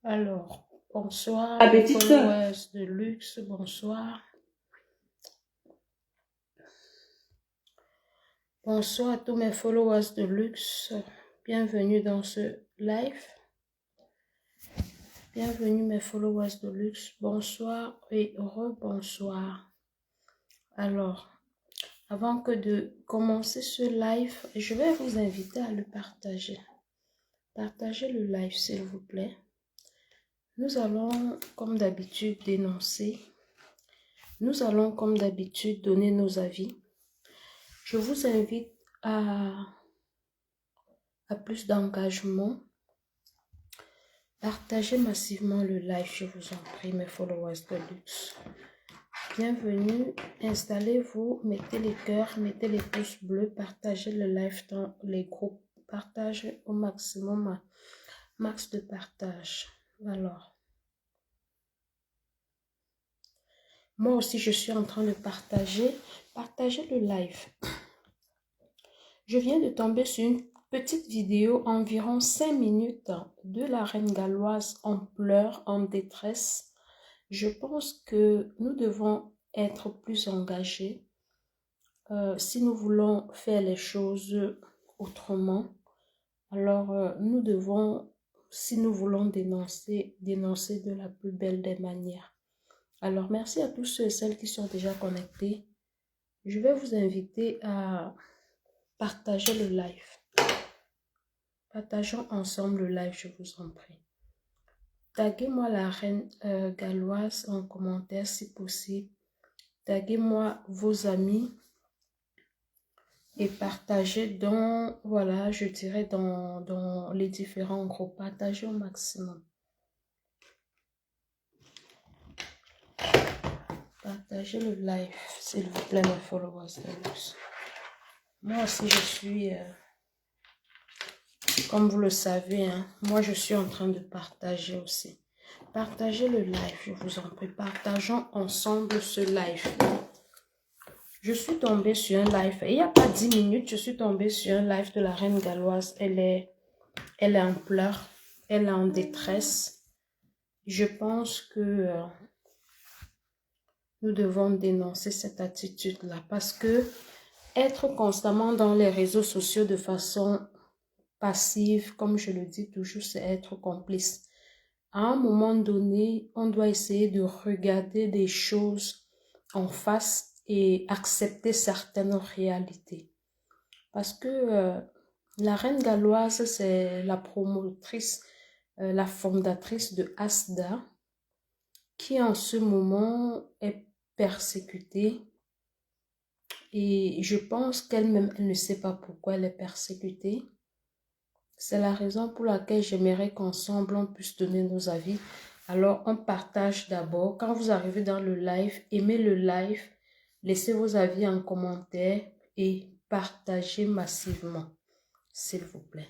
Alors, bonsoir, La mes petite sœur. followers de luxe, bonsoir. Bonsoir à tous mes followers de luxe. Bienvenue dans ce live. Bienvenue mes followers de luxe. Bonsoir et rebonsoir. Alors, avant que de commencer ce live, je vais vous inviter à le partager. Partagez le live, s'il vous plaît. Nous allons, comme d'habitude, dénoncer. Nous allons, comme d'habitude, donner nos avis. Je vous invite à plus d'engagement. Partagez massivement le live, je vous en prie, mes followers de luxe. Bienvenue, installez-vous, mettez les cœurs, mettez les pouces bleus, partagez le live dans les groupes. Partagez au maximum, max de partage. Alors, moi aussi, je suis en train de partager le live. Je viens de tomber sur une petite vidéo, environ 5 minutes, de la reine galloise en pleurs, en détresse. Je pense que nous devons être plus engagés si nous voulons faire les choses autrement. Alors, nous devons, si nous voulons dénoncer de la plus belle des manières. Alors, merci à tous ceux et celles qui sont déjà connectés. Je vais vous inviter à partager le live. Partageons ensemble le live, je vous en prie. Taguez-moi la reine galloise en commentaire si possible. Taguez-moi vos amis et partagez dans, voilà, je dirais dans les différents groupes. Partagez au maximum. Partagez le live, s'il vous plaît, mes followers de luxe. Moi aussi, je suis, comme vous le savez, hein, moi, je suis en train de partager aussi. Partagez le live, je vous en prie. Partageons ensemble ce live. Je suis tombée sur un live, il n'y a pas 10 minutes, je suis tombée sur un live de la reine galloise. Elle est en pleurs, elle est en détresse. Je pense que nous devons dénoncer cette attitude-là parce que être constamment dans les réseaux sociaux de façon passive, comme je le dis toujours, c'est être complice. À un moment donné, on doit essayer de regarder des choses en face et accepter certaines réalités. Parce que la reine galloise, c'est la promotrice, la fondatrice de Asda, qui en ce moment est persécutée. Et je pense qu'elle-même, elle ne sait pas pourquoi elle est persécutée. C'est la raison pour laquelle j'aimerais qu'ensemble, on puisse donner nos avis. Alors, on partage d'abord. Quand vous arrivez dans le live, aimez le live, laissez vos avis en commentaire et partagez massivement, s'il vous plaît.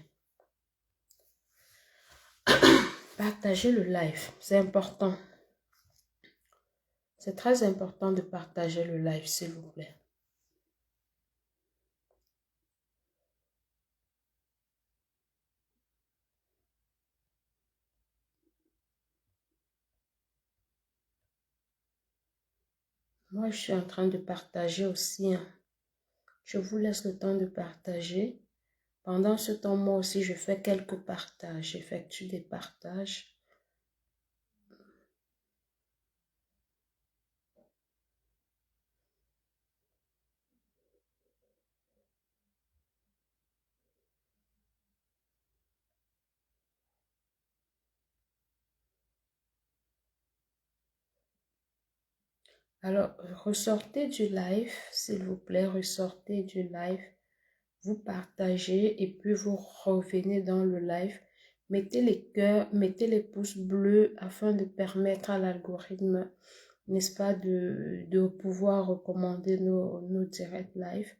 Partagez le live, c'est important. C'est très important de partager le live, s'il vous plaît. Moi, je suis en train de partager aussi. Je vous laisse le temps de partager. Pendant ce temps, moi aussi, je fais quelques partages. J'effectue des partages. Alors, ressortez du live, s'il vous plaît. Ressortez du live. Vous partagez et puis vous revenez dans le live. Mettez les cœurs, mettez les pouces bleus afin de permettre à l'algorithme, n'est-ce pas, de pouvoir recommander nos directs live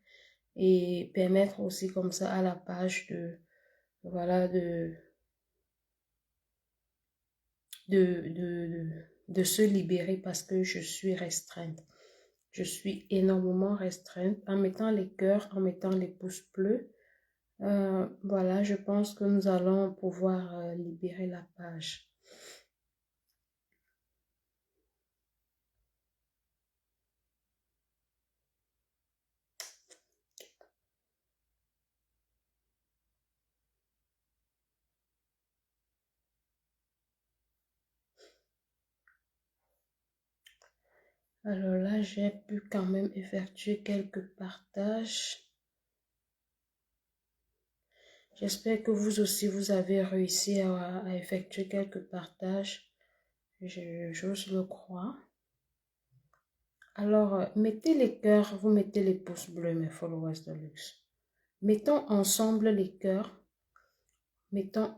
et permettre aussi comme ça à la page de, voilà, de se libérer parce que je suis restreinte. Je suis énormément restreinte. En mettant les cœurs, en mettant les pouces bleus, voilà, je pense que nous allons pouvoir libérer la page. Alors là, j'ai pu quand même effectuer quelques partages. J'espère que vous aussi, vous avez réussi à effectuer quelques partages. J'ose le croire. Alors, mettez les cœurs, vous mettez les pouces bleus, mes followers de luxe. Mettons ensemble les cœurs. Mettons,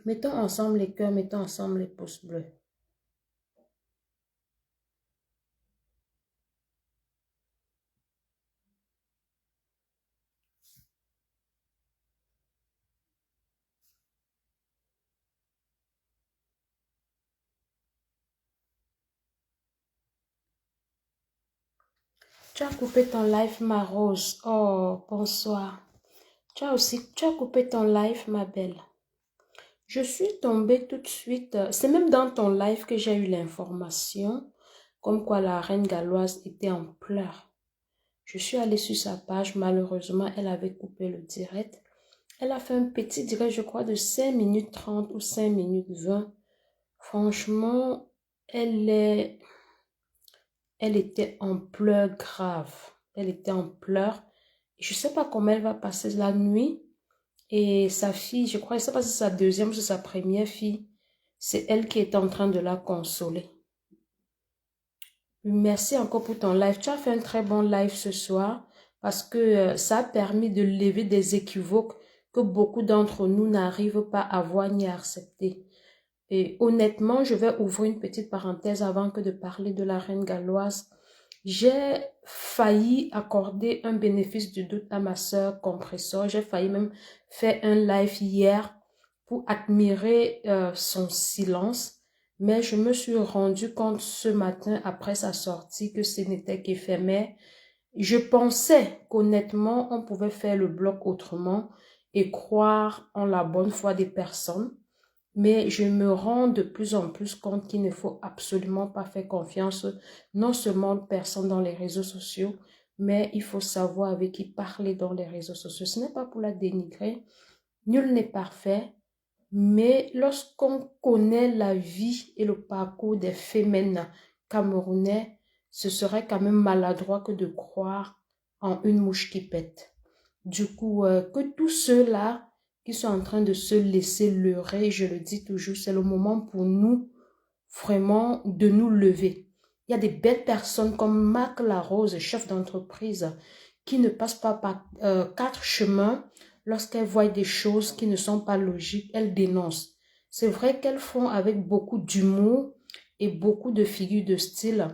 mettons ensemble les cœurs, mettons ensemble les pouces bleus. Tu as coupé ton live, ma rose. Oh, bonsoir. Tu as coupé ton live, ma belle. Je suis tombée tout de suite. C'est même dans ton live que j'ai eu l'information comme quoi la reine galloise était en pleurs. Je suis allée sur sa page. Malheureusement, elle avait coupé le direct. Elle a fait un petit direct, je crois, de 5 minutes 30 ou 5 minutes 20. Franchement, elle était en pleurs graves. Elle était en pleurs. Je ne sais pas comment elle va passer la nuit. Et sa fille, je crois, je ne sais pas si c'est sa deuxième ou c'est sa première fille. C'est elle qui est en train de la consoler. Merci encore pour ton live. Tu as fait un très bon live ce soir parce que ça a permis de lever des équivoques que beaucoup d'entre nous n'arrivent pas à voir ni à accepter. Et honnêtement, je vais ouvrir une petite parenthèse avant que de parler de la reine galloise. J'ai failli accorder un bénéfice du doute à ma sœur Compressor. J'ai failli même faire un live hier pour admirer son silence. Mais je me suis rendu compte ce matin après sa sortie que ce n'était qu'éphémère. Je pensais qu'honnêtement, on pouvait faire le bloc autrement et croire en la bonne foi des personnes. Mais je me rends de plus en plus compte qu'il ne faut absolument pas faire confiance non seulement aux personnes dans les réseaux sociaux, mais il faut savoir avec qui parler dans les réseaux sociaux. Ce n'est pas pour la dénigrer, nul n'est parfait, mais lorsqu'on connaît la vie et le parcours des femmes camerounais, ce serait quand même maladroit que de croire en une mouche qui pète. Du coup, que tous ceux-là qui sont en train de se laisser leurrer, je le dis toujours, c'est le moment pour nous vraiment de nous lever. Il y a des belles personnes comme Marc Larose, chef d'entreprise, qui ne passent pas par 4 chemins. Lorsqu'elles voient des choses qui ne sont pas logiques, elles dénoncent. C'est vrai qu'elles font avec beaucoup d'humour et beaucoup de figures de style.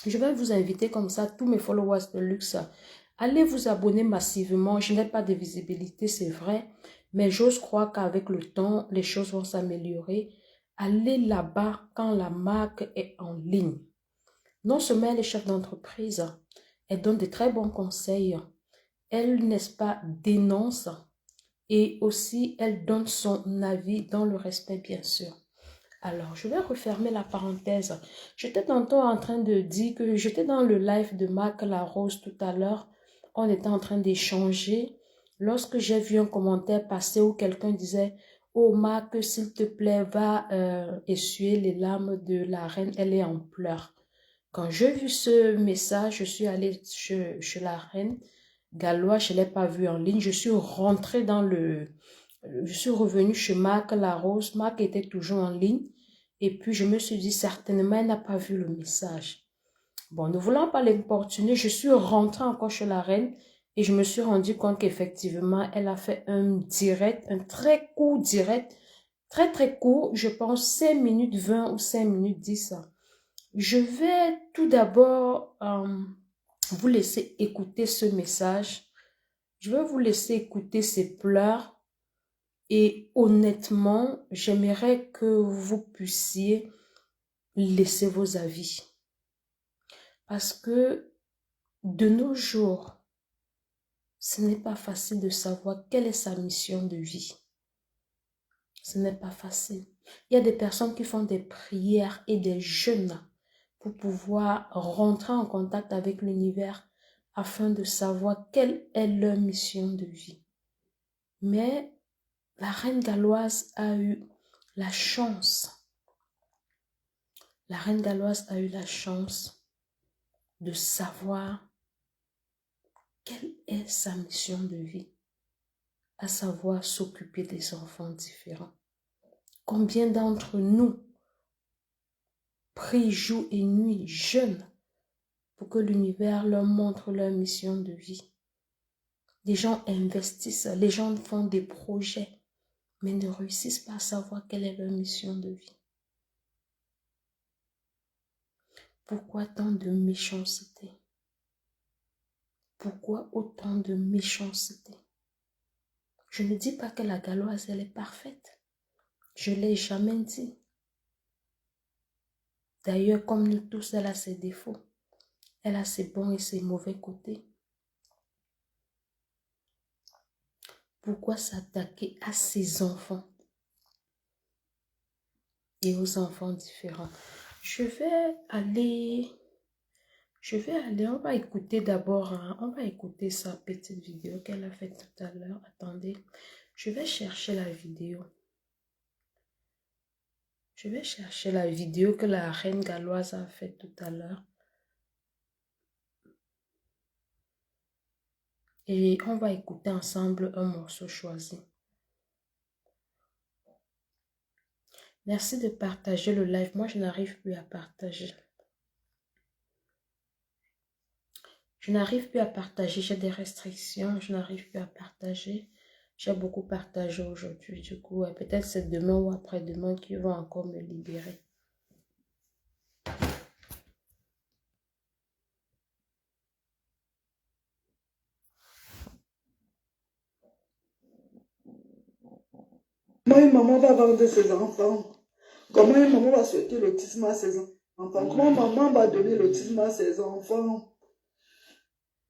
Je vais vous inviter comme ça, tous mes followers de luxe, allez vous abonner massivement. Je n'ai pas de visibilité, c'est vrai, mais j'ose croire qu'avec le temps, les choses vont s'améliorer. Allez là-bas quand la marque est en ligne. Non seulement elle est chef d'entreprise, elle donne de très bons conseils. Elle, n'est-ce pas, dénonce et aussi elle donne son avis dans le respect, bien sûr. Alors, je vais refermer la parenthèse. J'étais tantôt en train de dire que j'étais dans le live de Marc Larose tout à l'heure. On était en train d'échanger. Lorsque j'ai vu un commentaire passer où quelqu'un disait « Oh Marc, s'il te plaît, va essuyer les larmes de la reine, elle est en pleurs. » Quand j'ai vu ce message, je suis allée chez la reine galloise, je ne l'ai pas vue en ligne. Je suis rentrée dans je suis revenue chez Marc Larose. Marc était toujours en ligne. Et puis, je me suis dit, certainement, elle n'a pas vu le message. Bon, ne voulant pas l'importuner, je suis rentrée encore chez la reine et je me suis rendu compte qu'effectivement, elle a fait un direct, un très court direct, très très court, je pense 5 minutes 20 ou 5 minutes 10. Je vais tout d'abord vous laisser écouter ce message. Je vais vous laisser écouter ses pleurs. Et honnêtement, j'aimerais que vous puissiez laisser vos avis. Parce que de nos jours, ce n'est pas facile de savoir quelle est sa mission de vie. Ce n'est pas facile. Il y a des personnes qui font des prières et des jeûnes pour pouvoir rentrer en contact avec l'univers afin de savoir quelle est leur mission de vie. Mais la reine galloise a eu la chance. La reine galloise a eu la chance de savoir quelle est sa mission de vie, à savoir s'occuper des enfants différents. Combien d'entre nous prient jour et nuit, jeûnent, pour que l'univers leur montre leur mission de vie. Les gens investissent, les gens font des projets, mais ne réussissent pas à savoir quelle est leur mission de vie. Pourquoi tant de méchanceté? Pourquoi autant de méchanceté? Je ne dis pas que la galloise, elle est parfaite. Je ne l'ai jamais dit. D'ailleurs, comme nous tous, elle a ses défauts. Elle a ses bons et ses mauvais côtés. Pourquoi s'attaquer à ses enfants et aux enfants différents? Je vais aller, on va écouter d'abord, on va écouter sa petite vidéo qu'elle a faite tout à l'heure. Attendez, je vais chercher la vidéo. Je vais chercher la vidéo que la reine galloise a faite tout à l'heure. Et on va écouter ensemble un morceau choisi. Merci de partager le live. Moi, je n'arrive plus à partager. Je n'arrive plus à partager. J'ai des restrictions. Je n'arrive plus à partager. J'ai beaucoup partagé aujourd'hui. Du coup, peut-être c'est demain ou après-demain qu'ils vont encore me libérer. Comment une maman va vendre ses enfants? Comment une maman va souhaiter l'autisme à ses enfants? Comment maman va donner l'autisme à ses enfants?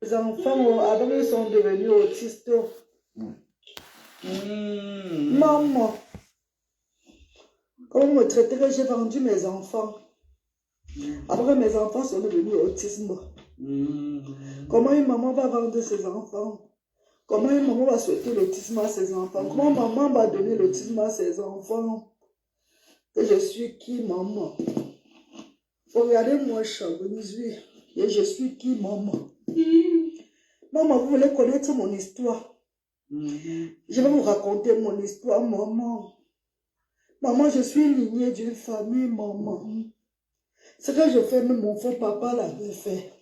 Les enfants, avant, ils sont devenus autistes. Maman, comment me traiter que j'ai vendu mes enfants? Après, mes enfants sont devenus autistes. Comment une maman va vendre ses enfants? Comment une maman va souhaiter l'autisme à ses enfants? Comment maman va donner l'autisme à ses enfants? Que je suis qui, maman? Regardez-moi, Chamonix, et je suis qui, maman? Maman, vous voulez connaître mon histoire? Je vais vous raconter mon histoire, maman. Maman, je suis lignée d'une famille, maman. Ce que je fais, même mon frère papa l'avait fait.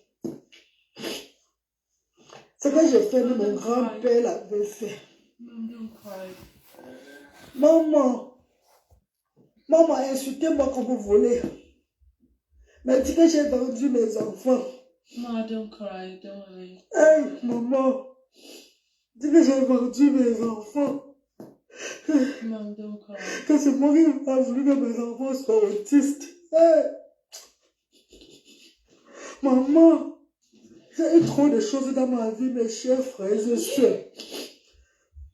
Ce que je fais, même mon grand-père l'avait fait. Maman, maman, insultez-moi comme vous voulez. Mais dis que j'ai vendu mes enfants. No, don't cry, darling. Hey, maman, dis que j'ai vendu mes enfants. Mom, don't cry. Que c'est moi qui a voulu que mes enfants soient autistes. Hey. Maman, j'ai eu trop de choses dans ma vie, mes chers frères et sœurs.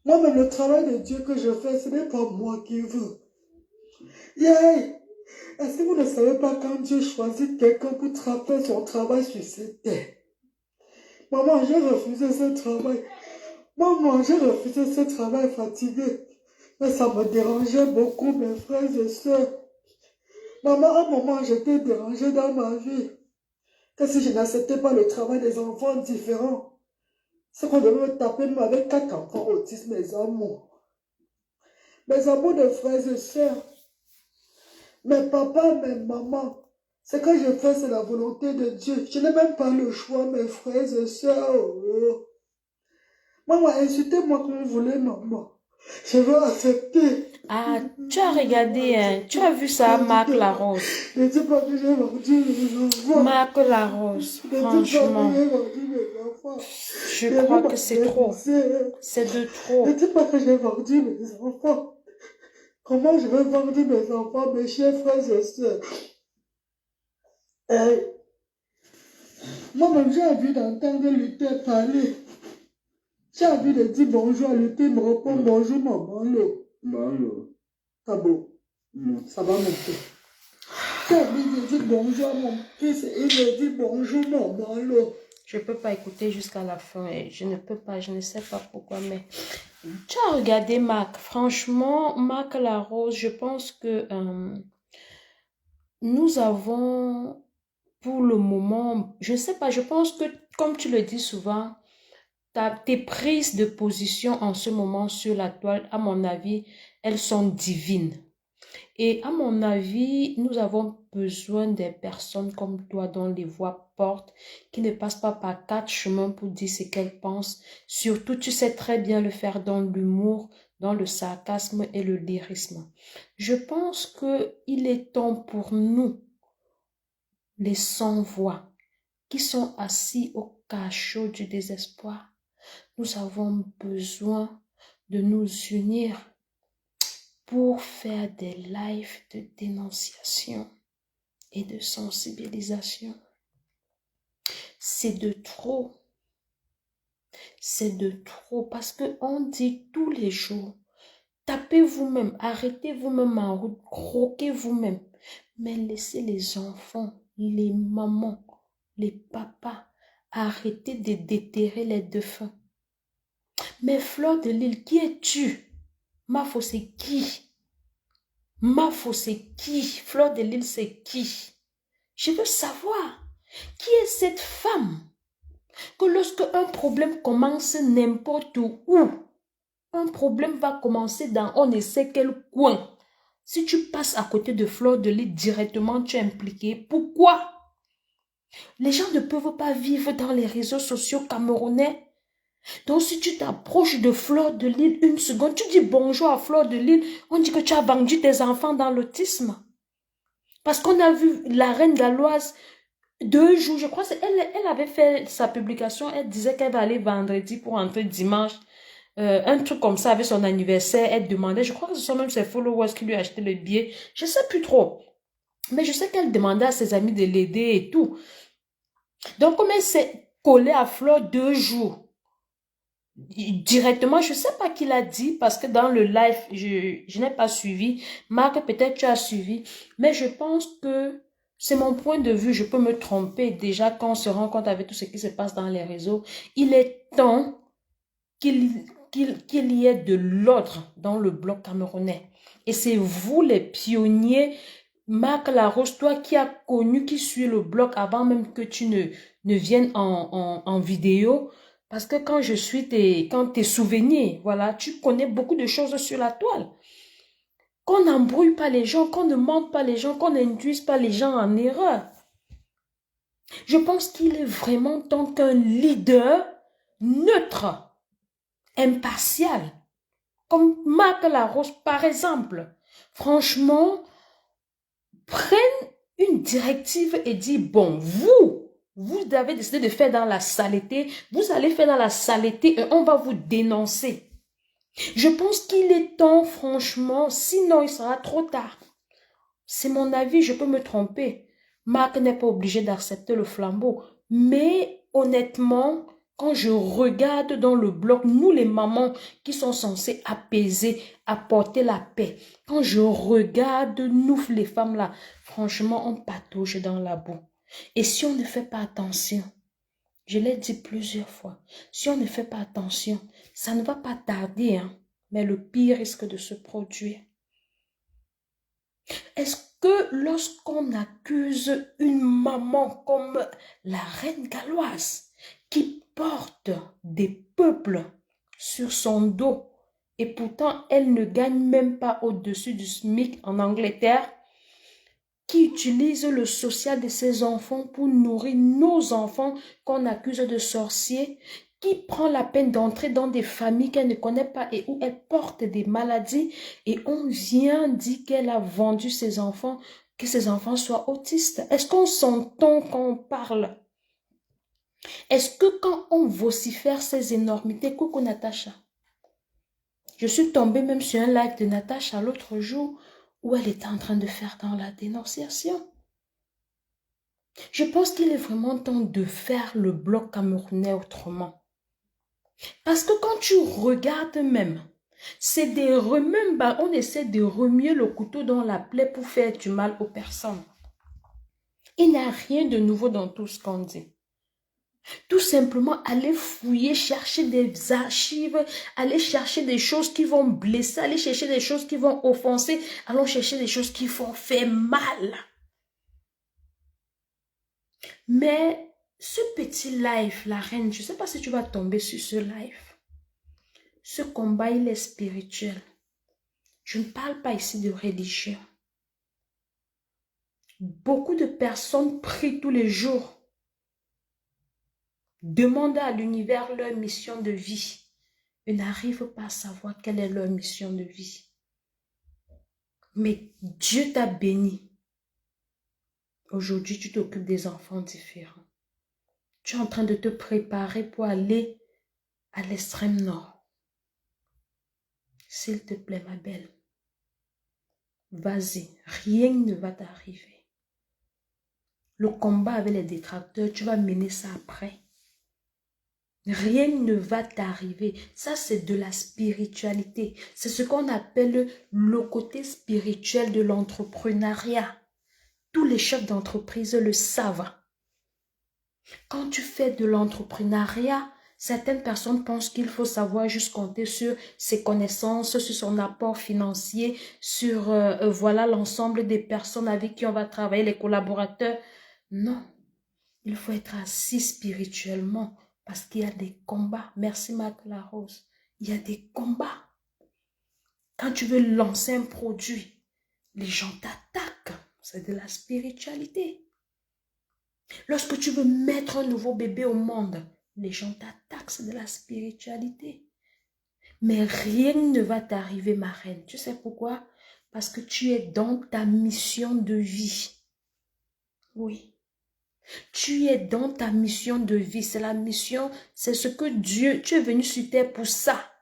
Moi-même, le travail de Dieu que je fais, ce n'est pas moi qui veux. Yeah. Est-ce que vous ne savez pas quand Dieu choisit quelqu'un pour faire son travail sur cette terre? Maman, j'ai refusé ce travail. Maman, j'ai refusé ce travail fatigué. Mais ça me dérangeait beaucoup, mes frères et sœurs. Maman, à un moment, j'étais dérangée dans ma vie. Que si je n'acceptais pas le travail des enfants différents, c'est qu'on devait me taper même avec 4 enfants autistes, mes amours. Mes amours de frères et sœurs. Mes papas, mes mamans. Ce que je fais, c'est la volonté de Dieu. Je n'ai même pas le choix, mes frères et sœurs. Oh. Maman, insultez-moi comme vous voulez, maman. Je veux accepter. Ah, tu as regardé, hein? Tu as vu ça, Marc Larose? Ne dis pas que j'ai vendu mes enfants. Marc Larose, franchement, je crois que c'est trop. C'est de trop. Ne dis pas que j'ai vendu mes enfants. Comment je vais vendre mes enfants, mes chers frères et sœurs? Moi-même, j'ai envie d'entendre Luther parler. J'ai envie de dire bonjour à Luther, me répond bonjour, maman. Bonjour. Tabo, ça va monter. J'ai envie de dire bonjour à mon fils et il me dit bonjour, maman. Je ne peux pas écouter jusqu'à la fin. Je ne peux pas, je ne sais pas pourquoi, mais Tu as regardé Marc. Franchement, Marc Larose, je pense que nous avons pour le moment, je ne sais pas, je pense que comme tu le dis souvent, tes prises de position en ce moment sur la toile, à mon avis, elles sont divines. Et à mon avis, nous avons besoin des personnes comme toi dont les voix portent, qui ne passent pas par 4 chemins pour dire ce qu'elles pensent. Surtout, tu sais très bien le faire dans l'humour, dans le sarcasme et le lyrisme. Je pense qu'il est temps pour nous, les sans-voix, qui sont assis au cachot du désespoir. Nous avons besoin de nous unir pour faire des lives de dénonciation et de sensibilisation. C'est de trop. C'est de trop parce qu'on dit tous les jours, tapez vous-même, arrêtez vous-même en route, croquez vous-même. Mais laissez les enfants, les mamans, les papas, arrêter de déterrer les défunts. Mais Fleur de Lys, qui es-tu? Mafo, c'est qui? Mafo, c'est qui? Fleur de Lys, c'est qui? Je veux savoir, qui est cette femme que lorsque un problème commence n'importe où, un problème va commencer dans on ne sait quel coin. Si tu passes à côté de Fleur de Lys directement, tu es impliqué. Pourquoi? Les gens ne peuvent pas vivre dans les réseaux sociaux camerounais. Donc, si tu t'approches de Fleur de Lys une seconde, tu dis bonjour à Fleur de Lys, on dit que tu as vendu tes enfants dans l'autisme. Parce qu'on a vu la reine galloise 2 jours, je crois, elle avait fait sa publication, elle disait qu'elle va aller vendredi pour rentrer dimanche. Un truc comme ça avec son anniversaire, elle demandait, je crois que ce sont même ses followers qui lui achetaient le billet, je sais plus trop. Mais je sais qu'elle demandait à ses amis de l'aider et tout. Donc, comme elle s'est collée à Fleur 2 jours, directement, je ne sais pas qui l'a dit parce que dans le live, je n'ai pas suivi. Marc, peut-être tu as suivi. Mais je pense que c'est mon point de vue. Je peux me tromper déjà quand on se rend compte avec tout ce qui se passe dans les réseaux. Il est temps qu'il y ait de l'ordre dans le bloc camerounais. Et c'est vous les pionniers. Marc Larose, toi qui as connu, qui suit le bloc avant même que tu ne viennes en vidéo. Parce que quand je suis tes souvenirs, voilà, tu connais beaucoup de choses sur la toile. Qu'on n'embrouille pas les gens, qu'on ne mente pas les gens, qu'on n'induise pas les gens en erreur. Je pense qu'il est vraiment temps qu'un leader neutre, impartial, comme Marc Larose par exemple, franchement, prenne une directive et dit, bon, vous avez décidé de faire dans la saleté, vous allez faire dans la saleté et on va vous dénoncer. Je pense qu'il est temps, franchement, sinon il sera trop tard. C'est mon avis, je peux me tromper. Marc n'est pas obligé d'accepter le flambeau. Mais honnêtement, quand je regarde dans le bloc, nous les mamans qui sont censées apaiser, apporter la paix, quand je regarde nous les femmes là, franchement, on patauge dans la boue. Et si on ne fait pas attention, je l'ai dit plusieurs fois, si on ne fait pas attention, ça ne va pas tarder, hein, mais le pire risque de se produire. Est-ce que lorsqu'on accuse une maman comme la reine galloise qui porte des peuples sur son dos et pourtant elle ne gagne même pas au-dessus du SMIC en Angleterre, qui utilise le social de ses enfants pour nourrir nos enfants qu'on accuse de sorciers, qui prend la peine d'entrer dans des familles qu'elle ne connaît pas et où elle porte des maladies et on vient dire qu'elle a vendu ses enfants, que ses enfants soient autistes. Est-ce qu'on s'entend quand on parle? Est-ce que quand on vocifère ces énormités, coucou Natacha, je suis tombée même sur un live de Natacha l'autre jour où elle était en train de faire dans la dénonciation. Je pense qu'il est vraiment temps de faire le bloc camerounais autrement. Parce que quand tu regardes même, c'est des remembers, on essaie de remuer le couteau dans la plaie pour faire du mal aux personnes. Il n'y a rien de nouveau dans tout ce qu'on dit. Tout simplement, aller fouiller, chercher des archives, aller chercher des choses qui vont blesser, aller chercher des choses qui vont offenser, allons chercher des choses qui vont faire mal. Mais ce petit live, la reine, je ne sais pas si tu vas tomber sur ce live. Ce combat, il est spirituel. Je ne parle pas ici de religion. Beaucoup de personnes prient tous les jours. Demandent à l'univers leur mission de vie. Ils n'arrivent pas à savoir quelle est leur mission de vie. Mais Dieu t'a béni. Aujourd'hui, tu t'occupes des enfants différents. Tu es en train de te préparer pour aller à l'extrême nord. S'il te plaît, ma belle, vas-y, rien ne va t'arriver. Le combat avec les détracteurs, tu vas mener ça après. Rien ne va t'arriver. Ça, c'est de la spiritualité. C'est ce qu'on appelle le côté spirituel de l'entrepreneuriat. Tous les chefs d'entreprise le savent. Quand tu fais de l'entrepreneuriat, certaines personnes pensent qu'il faut savoir juste compter sur ses connaissances, sur son apport financier, sur voilà l'ensemble des personnes avec qui on va travailler, les collaborateurs. Non, il faut être assis spirituellement parce qu'il y a des combats. Merci Marc Larose. Il y a des combats. Quand tu veux lancer un produit, les gens t'attaquent. C'est de la spiritualité. Lorsque tu veux mettre un nouveau bébé au monde, les gens t'attaquent, c'est de la spiritualité. Mais rien ne va t'arriver, ma reine. Tu sais pourquoi? Parce que tu es dans ta mission de vie. Oui. Tu es dans ta mission de vie. C'est la mission, c'est ce que Dieu, tu es venu sur terre pour ça.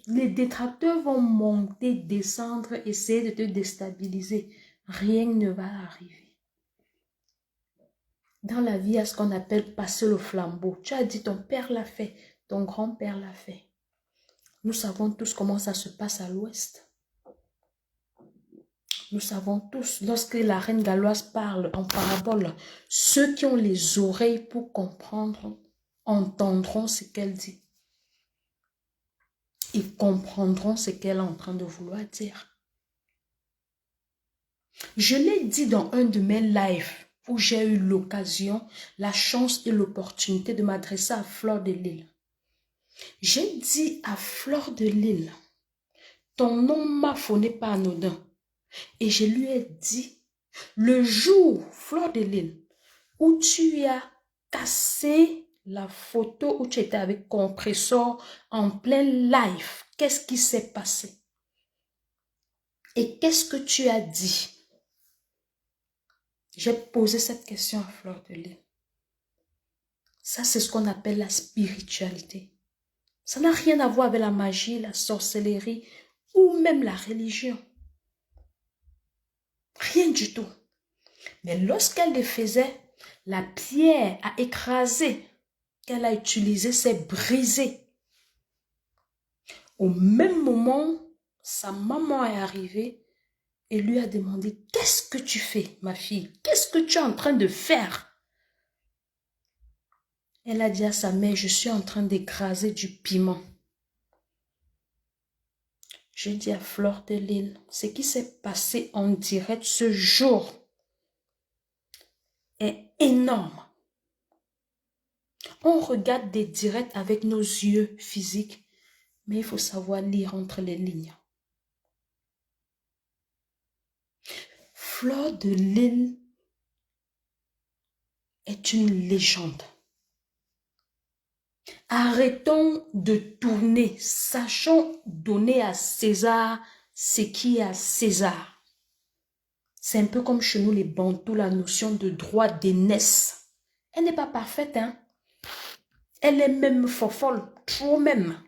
Les détracteurs vont monter, descendre, essayer de te déstabiliser. Rien ne va arriver. Dans la vie, il y a ce qu'on appelle passer le flambeau. Tu as dit, ton père l'a fait, ton grand-père l'a fait. Nous savons tous comment ça se passe à l'ouest. Nous savons tous, lorsque la reine galloise parle en parabole, ceux qui ont les oreilles pour comprendre, entendront ce qu'elle dit. Ils comprendront ce qu'elle est en train de vouloir dire. Je l'ai dit dans un de mes lives où j'ai eu l'occasion, la chance et l'opportunité de m'adresser à Fleur de Lys. J'ai dit à Fleur de Lys, ton nom Mafo n'est pas anodin. Et je lui ai dit, le jour, Fleur de Lys, où tu as cassé la photo où tu étais avec compresseur en plein live, qu'est-ce qui s'est passé? Et qu'est-ce que tu as dit? J'ai posé cette question à Fleur de Lys. Ça, c'est ce qu'on appelle la spiritualité. Ça n'a rien à voir avec la magie, la sorcellerie ou même la religion. Rien du tout. Mais lorsqu'elle le faisait, la pierre a écrasé qu'elle a utilisée, s'est brisée. Au même moment, sa maman est arrivée et lui a demandé, qu'est-ce que tu fais, ma fille? Qu'est-ce que tu es en train de faire? Elle a dit à sa mère, je suis en train d'écraser du piment. Je dis à Fleur de Lys, ce qui s'est passé en direct ce jour est énorme. On regarde des directs avec nos yeux physiques, mais il faut savoir lire entre les lignes. Fleur de Lys est une légende. Arrêtons de tourner, sachons donner à César ce qui est à César. C'est un peu comme chez nous les Bantous, la notion de droit d'aînesse. Elle n'est pas parfaite, hein. Elle est même fofolle, trop même.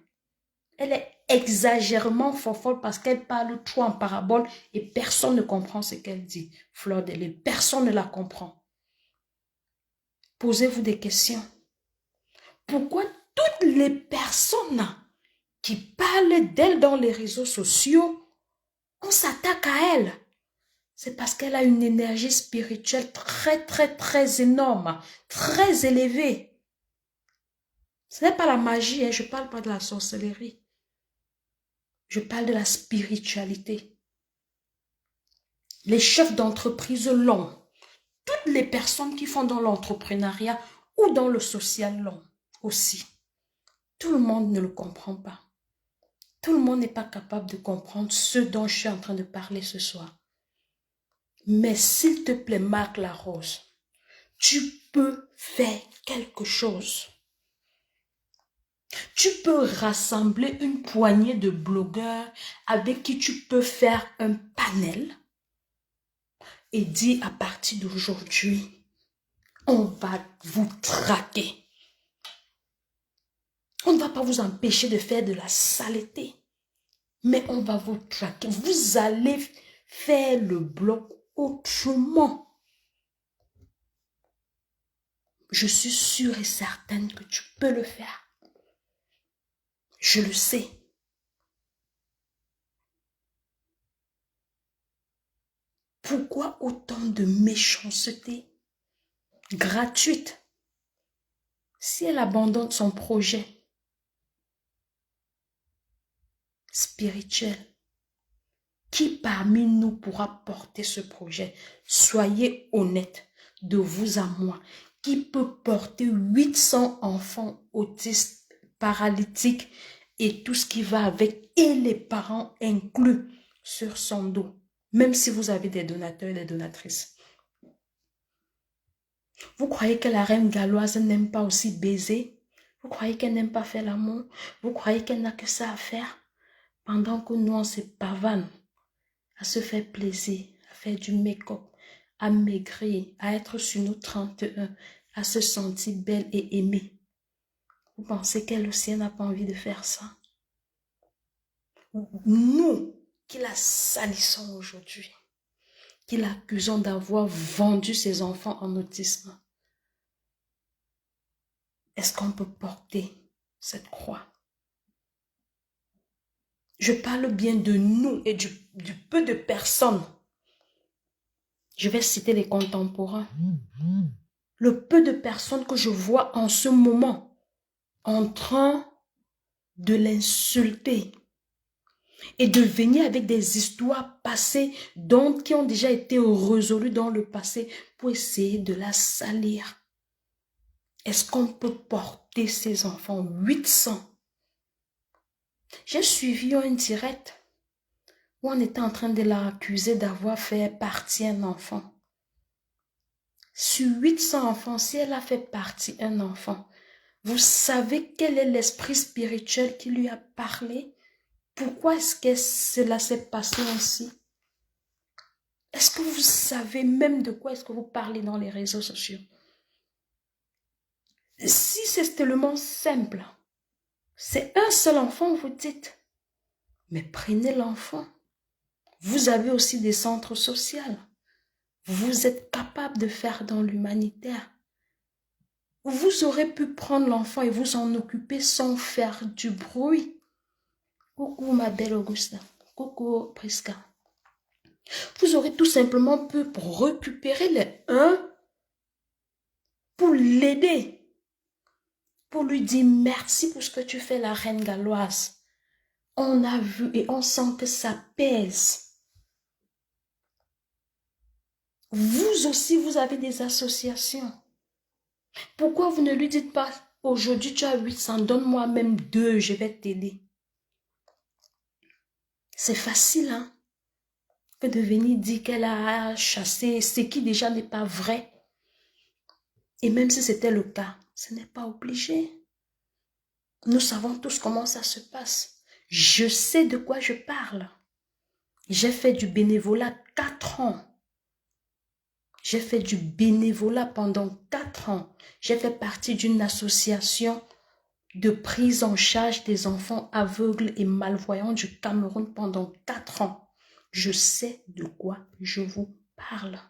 Elle est exagérément fofolle parce qu'elle parle trop en parabole et personne ne comprend ce qu'elle dit. Fleur de Lys, personne ne la comprend. Posez-vous des questions. Pourquoi toutes les personnes qui parlent d'elle dans les réseaux sociaux, on s'attaque à elle? C'est parce qu'elle a une énergie spirituelle très, très, très énorme, très élevée. Ce n'est pas la magie, hein, je ne parle pas de la sorcellerie. Je parle de la spiritualité. Les chefs d'entreprise l'ont. Toutes les personnes qui font dans l'entrepreneuriat ou dans le social l'ont aussi. Tout le monde ne le comprend pas. Tout le monde n'est pas capable de comprendre ce dont je suis en train de parler ce soir. Mais s'il te plaît, Marc Larose, tu peux faire quelque chose. Tu peux rassembler une poignée de blogueurs avec qui tu peux faire un panel et dire à partir d'aujourd'hui, on va vous traquer. On ne va pas vous empêcher de faire de la saleté, mais on va vous traquer. Vous allez faire le bloc autrement. Je suis sûre et certaine que tu peux le faire. Je le sais. Pourquoi autant de méchanceté gratuite? Si elle abandonne son projet spirituel, qui parmi nous pourra porter ce projet? Soyez honnêtes, de vous à moi. Qui peut porter 800 enfants autistes, paralytiques et tout ce qui va avec, et les parents inclus sur son dos? Même si vous avez des donateurs et des donatrices. Vous croyez que la reine galloise n'aime pas aussi baiser? Vous croyez qu'elle n'aime pas faire l'amour? Vous croyez qu'elle n'a que ça à faire? Pendant que nous, on se pavane à se faire plaisir, à faire du make-up, à maigrir, à être sur nos 31, à se sentir belle et aimée. Vous pensez qu'elle aussi n'a pas envie de faire ça? Nous qui la salissons aujourd'hui, qui l'accusons d'avoir vendu ses enfants en autisme, est-ce qu'on peut porter cette croix? Je parle bien de nous et du peu de personnes. Je vais citer les contemporains. Le peu de personnes que je vois en ce moment en train de l'insulter et de venir avec des histoires passées qui ont déjà été résolues dans le passé pour essayer de la salir. Est-ce qu'on peut porter ces enfants 800? J'ai suivi un direct où on était en train de l'accuser d'avoir fait partie un enfant. Sur 800 enfants, si elle a fait partie un enfant, vous savez quel est l'esprit spirituel qui lui a parlé? Pourquoi est-ce que cela s'est passé ainsi? Est-ce que vous savez même de quoi est-ce que vous parlez dans les réseaux sociaux? Si c'est tellement simple, c'est un seul enfant, vous dites. Mais prenez l'enfant. Vous avez aussi des centres sociaux. Vous êtes capable de faire dans l'humanitaire. Vous aurez pu prendre l'enfant et vous en occuper sans faire du bruit. Coucou ma belle Augusta. Coucou Prisca. Vous aurez tout simplement pu récupérer les uns pour l'aider. Pour lui dire merci pour ce que tu fais, la reine galloise. On a vu et on sent que ça pèse. Vous aussi, vous avez des associations. Pourquoi vous ne lui dites pas, aujourd'hui tu as 800, donne-moi même 2, je vais t'aider. C'est facile, hein, que de venir dire qu'elle a chassé, ce qui déjà n'est pas vrai. Et même si c'était le cas, ce n'est pas obligé. Nous savons tous comment ça se passe. Je sais de quoi je parle. J'ai fait du bénévolat 4 ans. J'ai fait du bénévolat pendant 4 ans. J'ai fait partie d'une association de prise en charge des enfants aveugles et malvoyants du Cameroun pendant 4 ans. Je sais de quoi je vous parle.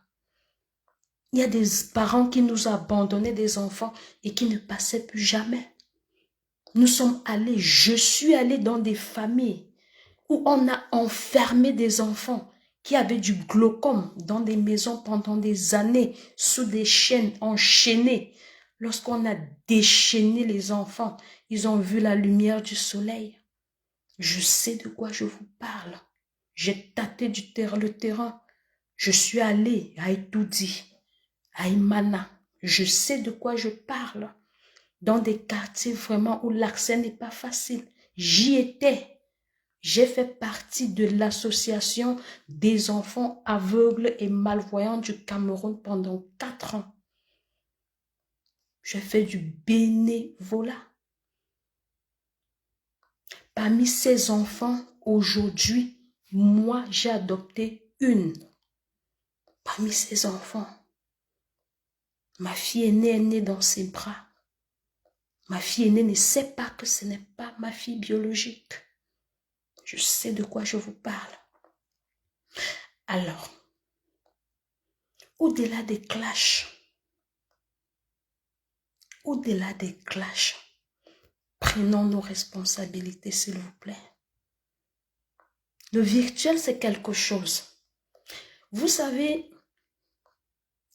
Il y a des parents qui nous ont abandonné des enfants et qui ne passaient plus jamais. Nous sommes allés, je suis allée dans des familles où on a enfermé des enfants qui avaient du glaucome dans des maisons pendant des années, sous des chaînes enchaînées. Lorsqu'on a déchaîné les enfants, ils ont vu la lumière du soleil. Je sais de quoi je vous parle. J'ai tâté le terrain. Je suis allée à Etoudi, à Imana. Je sais de quoi je parle. Dans des quartiers vraiment où l'accès n'est pas facile. J'y étais. J'ai fait partie de l'association des enfants aveugles et malvoyants du Cameroun pendant 4 ans. J'ai fait du bénévolat. Parmi ces enfants, aujourd'hui, moi, j'ai adopté une. Parmi ces enfants, ma fille aînée est née dans ses bras. Ma fille aînée ne sait pas que ce n'est pas ma fille biologique. Je sais de quoi je vous parle. Alors, au-delà des clashs, prenons nos responsabilités, s'il vous plaît. Le virtuel, c'est quelque chose. Vous savez,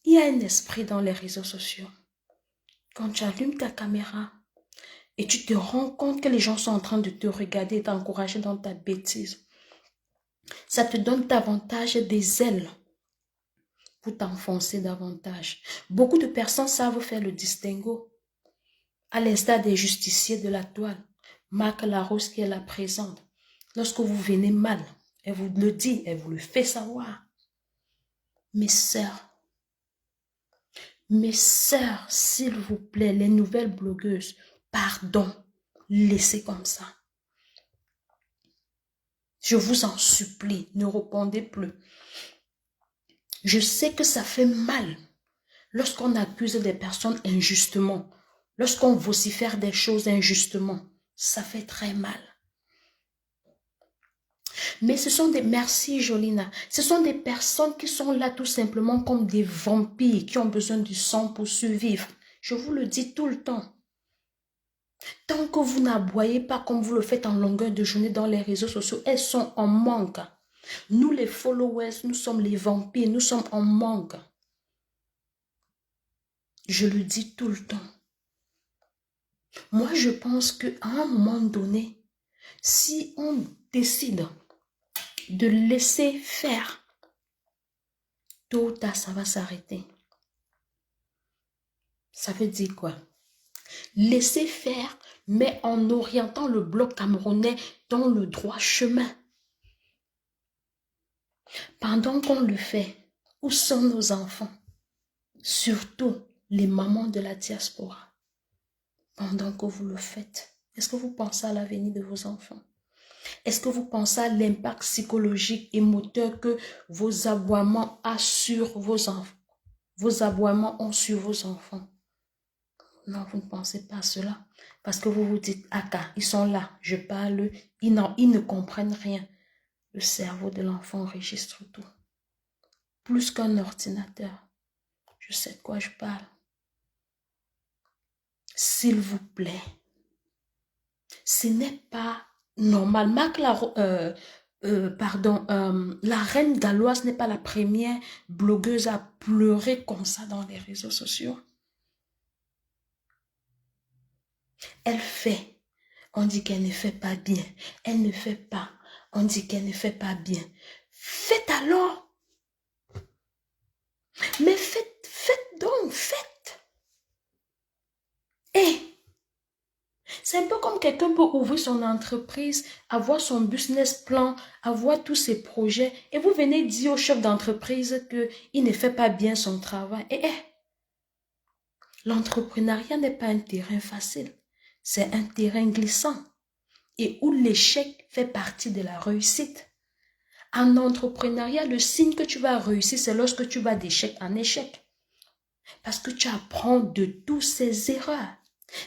il y a un esprit dans les réseaux sociaux. Quand tu allumes ta caméra et tu te rends compte que les gens sont en train de te regarder et t'encourager dans ta bêtise, ça te donne davantage des ailes pour t'enfoncer davantage. Beaucoup de personnes savent faire le distinguo. À l'instar des justiciers de la toile, Marc Larousse qui est là présente. Lorsque vous venez mal, elle vous le dit, elle vous le fait savoir. Mes sœurs, s'il vous plaît, les nouvelles blogueuses, pardon, laissez comme ça. Je vous en supplie, ne répondez plus. Je sais que ça fait mal lorsqu'on accuse des personnes injustement, lorsqu'on vocifère des choses injustement. Ça fait très mal. Mais ce sont des, merci Jolina, ce sont des personnes qui sont là tout simplement comme des vampires qui ont besoin du sang pour survivre. Je vous le dis tout le temps. Tant que vous n'aboyez pas comme vous le faites en longueur de journée dans les réseaux sociaux, elles sont en manque. Nous les followers, nous sommes les vampires, nous sommes en manque. Je le dis tout le temps. Moi, je pense qu'à un moment donné, si on décide de laisser faire, tôt ou tard, ça va s'arrêter. Ça veut dire quoi? Laisser faire, mais en orientant le bloc camerounais dans le droit chemin. Pendant qu'on le fait, où sont nos enfants? Surtout les mamans de la diaspora. Pendant que vous le faites, est-ce que vous pensez à l'avenir de vos enfants? Est-ce que vous pensez à l'impact psychologique et moteur que vos aboiements ont sur vos enfants? Vos aboiements ont sur vos enfants? Non, vous ne pensez pas à cela. Parce que vous vous dites, Aka, ils sont là, je parle, ils ne comprennent rien. Le cerveau de l'enfant enregistre tout. Plus qu'un ordinateur. Je sais de quoi je parle. S'il vous plaît, ce n'est pas normal. La reine galloise n'est pas la première blogueuse à pleurer comme ça dans les réseaux sociaux. Elle fait. On dit qu'elle ne fait pas bien. Elle ne fait pas. On dit qu'elle ne fait pas bien. Faites alors. Mais faites donc, faites. Et c'est un peu comme quelqu'un peut ouvrir son entreprise, avoir son business plan, avoir tous ses projets, et vous venez dire au chef d'entreprise qu'il ne fait pas bien son travail. L'entrepreneuriat n'est pas un terrain facile, c'est un terrain glissant, et où l'échec fait partie de la réussite. En entrepreneuriat, le signe que tu vas réussir, c'est lorsque tu vas d'échec en échec. Parce que tu apprends de toutes ces erreurs.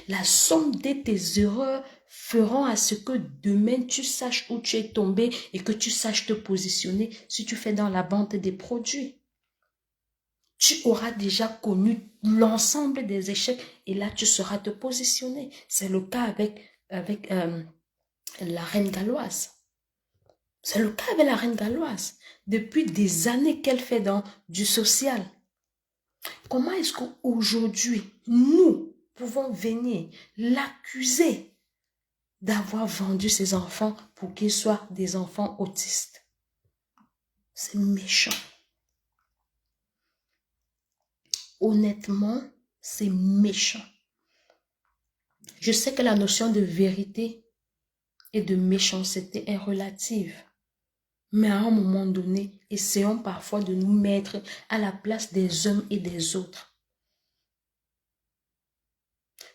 La somme de tes erreurs feront à ce que demain tu saches où tu es tombé et que tu saches te positionner si tu fais dans la vente des produits. Tu auras déjà connu l'ensemble des échecs et là tu sauras te positionner. C'est le cas avec la reine galloise. C'est le cas avec la reine galloise. Depuis des années qu'elle fait dans du social. Comment est-ce qu'aujourd'hui, nous pouvons venir l'accuser d'avoir vendu ses enfants pour qu'ils soient des enfants autistes? C'est méchant. Honnêtement, c'est méchant. Je sais que la notion de vérité et de méchanceté est relative. Mais à un moment donné, essayons parfois de nous mettre à la place des uns et des autres.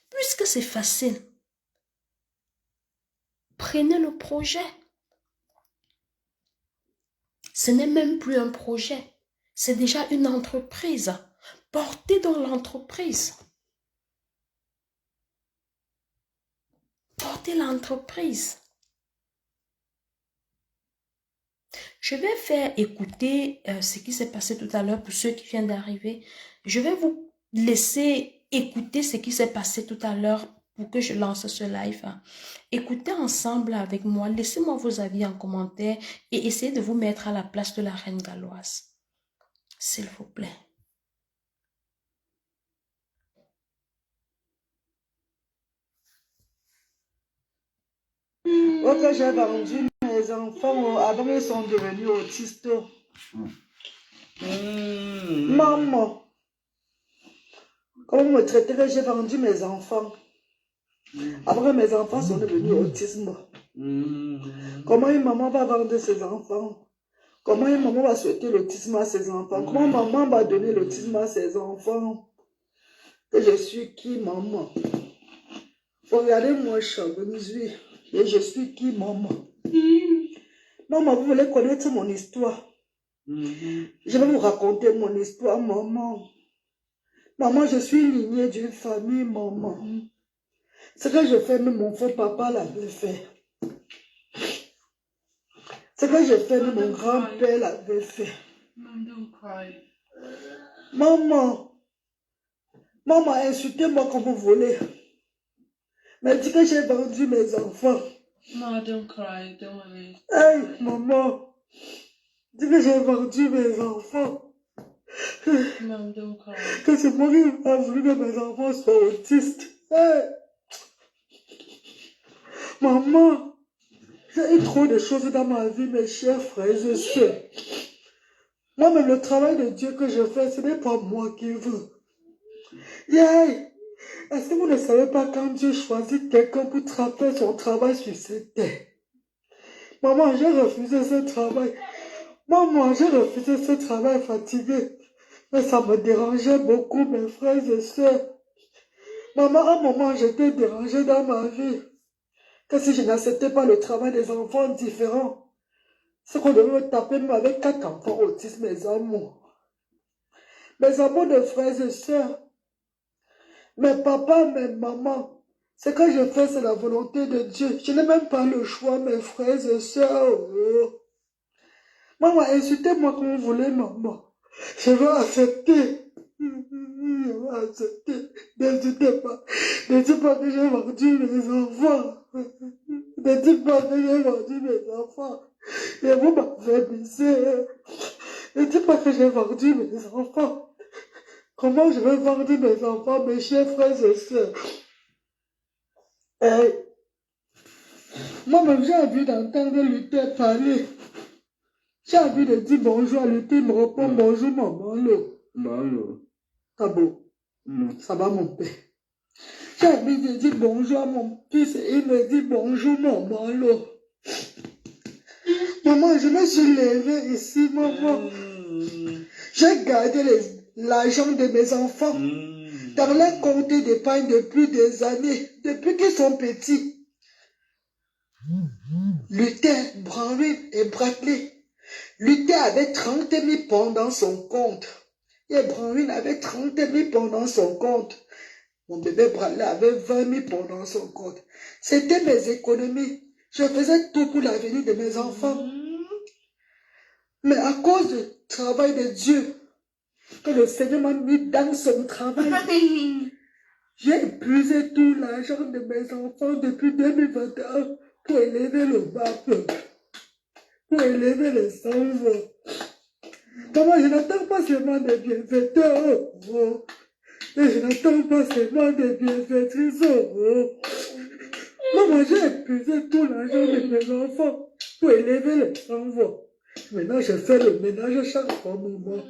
Puisque c'est facile, prenez le projet. Ce n'est même plus un projet, c'est déjà une entreprise. Portez dans l'entreprise. Portez l'entreprise. Je vais faire écouter ce qui s'est passé tout à l'heure pour ceux qui viennent d'arriver. Je vais vous laisser écouter ce qui s'est passé tout à l'heure pour que je lance ce live. Écoutez ensemble avec moi. Laissez-moi vos avis en commentaire et essayez de vous mettre à la place de la reine galloise. S'il vous plaît. Ok, j'ai vendu mes enfants avant ils sont devenus autistes. Maman, comment vous me traitez que j'ai vendu mes enfants après mes enfants sont devenus autistes? Comment une maman va vendre ses enfants? Comment une maman va souhaiter l'autisme à ses enfants? Comment maman va donner l'autisme à ses enfants? Que je suis qui, maman? Regardez-moi, Chabonzui. Et je suis qui, maman? Maman, vous voulez connaître mon histoire? Je vais vous raconter mon histoire, maman. Maman, je suis lignée d'une famille, maman. Ce que je fais, même mon faux papa l'avait fait. Ce que je fais, même mon grand-père l'avait fait. Maman, maman, insultez-moi comme vous voulez. Mais dis que j'ai vendu mes enfants. No, don't cry, don't worry. Hey, maman, dis que j'ai vendu mes enfants. Mom, don't cry. Que c'est moi qui a voulu que mes enfants soient autistes. Hey. Maman, j'ai eu trop de choses dans ma vie, mes chers frères et sœurs. Moi-même, le travail de Dieu que je fais, ce n'est pas moi qui veux. Yeah. Est-ce que vous ne savez pas quand Dieu choisit quelqu'un pour faire son travail sur cette terre? Maman, j'ai refusé ce travail. Maman, j'ai refusé ce travail fatigué. Mais ça me dérangeait beaucoup, mes frères et sœurs. Maman, à un moment, j'étais dérangée dans ma vie. Que si je n'acceptais pas le travail des enfants différents, c'est qu'on devait me taper même avec 4 enfants autistes, mes amours. Mes amours de frères et sœurs. Mes papas, mes mamans. Ce que je fais, c'est la volonté de Dieu. Je n'ai même pas le choix, mes frères et sœurs. Maman, insultez-moi comme vous voulez, maman. Je vais accepter. Je vais accepter. N'insultez pas. Ne dites pas que j'ai vendu mes enfants. Ne dites pas que j'ai vendu mes enfants. Et vous m'avez blessé. Ne dites pas que j'ai vendu mes enfants. Comment je vais vendre mes enfants, mes chers frères et sœurs? Moi-même, j'ai envie d'entendre Luther parler. J'ai envie de dire bonjour à Luther, il me répond bonjour, maman. Bonjour. Ah bon? Ça va, mon père. J'ai envie de dire bonjour à mon fils et il me dit bonjour, maman. Maman, je me suis levée ici, maman. J'ai gardé l'argent de mes enfants dans leur compte d'épargne depuis des années, depuis qu'ils sont petits. Luther, Brandwin et Bradley. Luther avait 30 000 pounds dans son compte. Et Brandwin avait 30 000 pounds dans son compte. Mon bébé Bradley avait 20 000 pounds dans son compte. C'était mes économies. Je faisais tout pour l'avenir de mes enfants. Mais à cause du travail de Dieu, que le Seigneur m'a mis dans son travail, j'ai épuisé tout l'argent de mes enfants depuis 2021 pour élever le bas peuple. pour élever les enfants. Maman, je n'attends pas seulement des bienfaiteurs, oh. Et je n'attends pas seulement des bienfaitrices, oh. Maman, j'ai épuisé tout l'argent de mes enfants pour élever les enfants. Maintenant, je fais le ménage chaque fois, maman.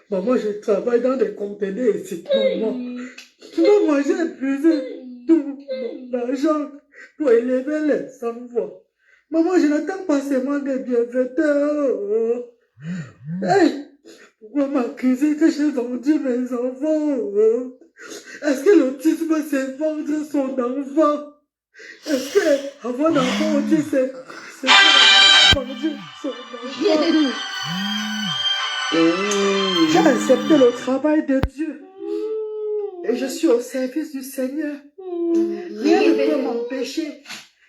Maman, je travaille dans des conteneurs ici, maman. Maman, j'ai épuisé tout mon argent pour élever les enfants. Maman, je n'attends pas seulement des bienfaiteurs, oh. Hey, pourquoi m'accuser que j'ai vendu mes enfants, oh? Est-ce que l'autisme, c'est vendre son enfant? Est-ce que avoir un enfant autiste, c'est vendre son enfant? J'ai accepté le travail de Dieu et je suis au service du Seigneur. Rien ne peut m'empêcher.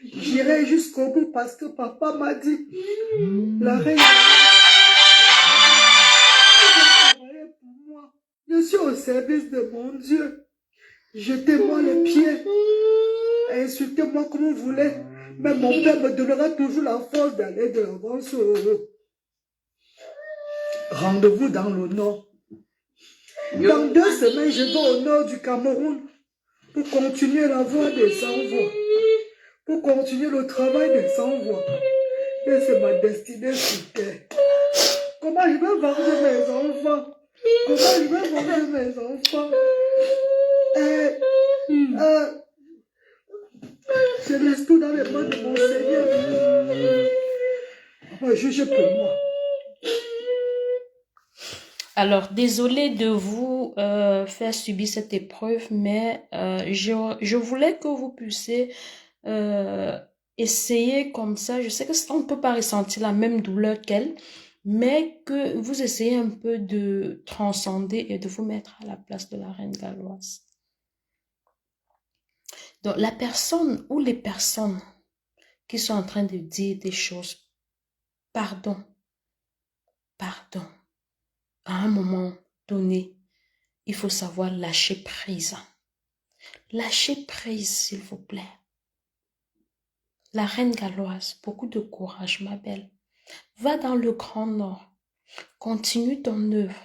J'irai jusqu'au bout parce que papa m'a dit, la reine pour moi. Je suis au service de mon Dieu. Jetez-moi les pieds, insultez-moi comme vous voulez, mais mon Père me donnera toujours la force d'aller de l'avant. Rendez-vous dans le nord. Dans 2 semaines, je vais au nord du Cameroun pour continuer la voie des sans-voix, pour continuer le travail des sans-voix. Et c'est ma destinée sur terre. Comment je vais vendre mes enfants? Comment je vais vendre mes enfants? Je laisse tout dans les mains de mon Seigneur. Juge pour moi. Alors, désolé de vous faire subir cette épreuve, mais je voulais que vous puissiez essayer comme ça. Je sais que on ne peut pas ressentir la même douleur qu'elle, mais que vous essayez un peu de transcender et de vous mettre à la place de la reine galloise. Donc, la personne ou les personnes qui sont en train de dire des choses, pardon, à un moment donné, il faut savoir lâcher prise. Lâchez prise, s'il vous plaît. La reine galloise, beaucoup de courage, ma belle. Va dans le Grand Nord. Continue ton œuvre.